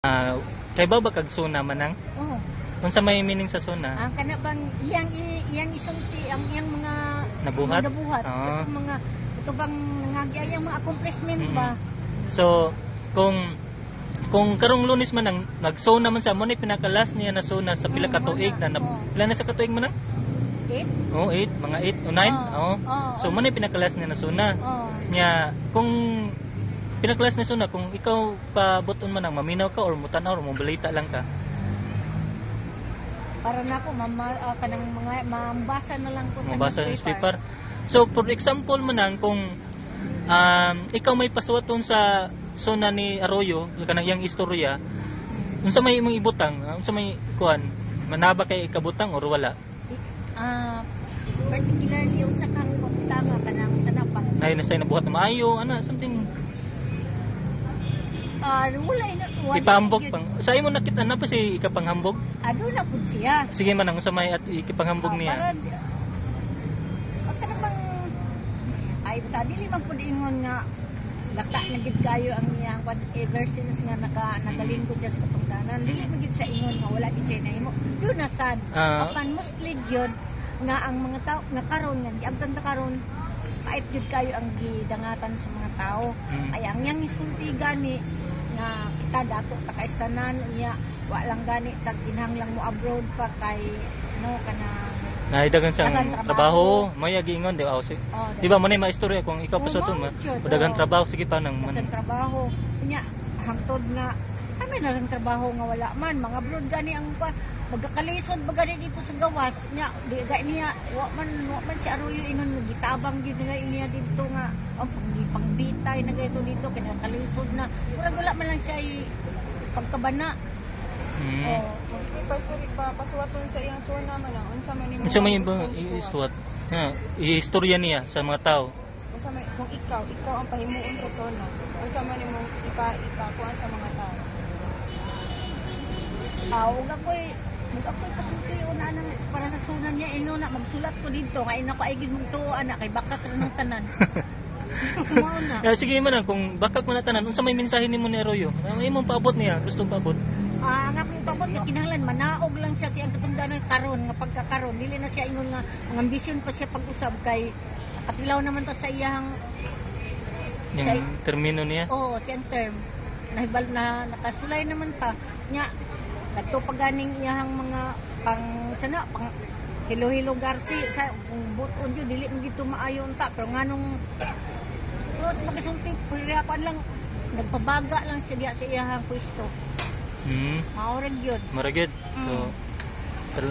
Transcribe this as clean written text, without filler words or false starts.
Kay ba kag suna manang? Oo. Unsa may meaning sa suna? Ang kana bang iyang isulti ang iyang mga Nabuhat? nabuhat. Oo. Mga ito bang nangagya yung mga accomplishment ba? So, kung karong Lunes man ang nag-sona man sa mo ni pinakalas niya na sona sa pila ka tuig na pila na sa katuig man ang? 8? Oh, 8, mga 8 o 9. Oh. So mo ni pinakalas niya na sona. Nya kung pinakalas ni sona, kung ikaw pa buton man ang maminaw ka or mutanaw or mobalita lang ka. Para na ako kanang mga mambasa na lang ko sa Mabasa sa newspaper. So for example man kung ikaw may pasuwaton sa sona ni Arroyo kanang iyang istorya, unsa may imong ibutang, unsa may kuan, manaba kay ikabutang or wala? Particularly yung sa kang tama kanang sa napang. Ay nasay nabuhat na maayo, ana something. Wala Ipahambog pang. Sa imo nakita na pa si ikapanghambog? Ano na pud siya? Sige man unsa may at ikipanghambog niya. Para bang ay dili man pud ingon nga laka na gid kayo ang iyang ever since nga nagalingkod siya sa katungdanan. Dili man gid sa ingon nga wala gid siya nahimo. Do na sad. Apan mostly gyud nga ang mga tao nga karon nga giabtan ta karon pait gyud kayo ang gidangatan sa mga tao. Ay ang yang isulti gani nga kita dato ta kay sanan niya wa lang gani tag kinahanglang mo abroad pa kay kanang naidagan siyang trabaho, may giingon di ba? Di ba mo na maistorya kung ikaw pa sa to dagan trabaho sige pa nang man trabaho nya hangtod nga kami na lang trabaho nga wala man mga abroad gani ang magkakalisod ba gani dito sa gawas nya di niya wa man si Arroyo ingon gitabang gid nga niya dito nga pangbitay na gayto dito kinakalisod na murag wala man lang siya pagkabana. Pasuwaton sa iyang suna man unsa man nimo. Unsa may isuwat? Istorya niya sa mga tao. Unsa may kung ikaw ang pahimuon sa suna. Unsa man nimo ipakuan sa mga tao. Ug ako'y pasulti una nang para sa sunan niya na magsulat ko dito kay nako ay gid mong tuo ana kay bakat ra ng tanan. Sige man kung bakak man tanan unsa may mensahe nimo ni Arroyo? Ano imong paabot niya? Gustong paabot? Ang akong paabot nga kinahanglan manaog lang siya siyang katungdanan karon nga pagkakaron dili na siya ingon nga ang ambisyon pa siya pag-usab kay katilaw naman ta sa iyang yung termino niya. siyang term nahibal na nakasulay naman ta nya kadto pa ganing iyang mga pang hilo-hilo garsi sa buton jud dili man gito maayo unta pero nganong magasulti pirapan lang nagpabaga lang siya sa iyang pwesto. Maurag yun. So,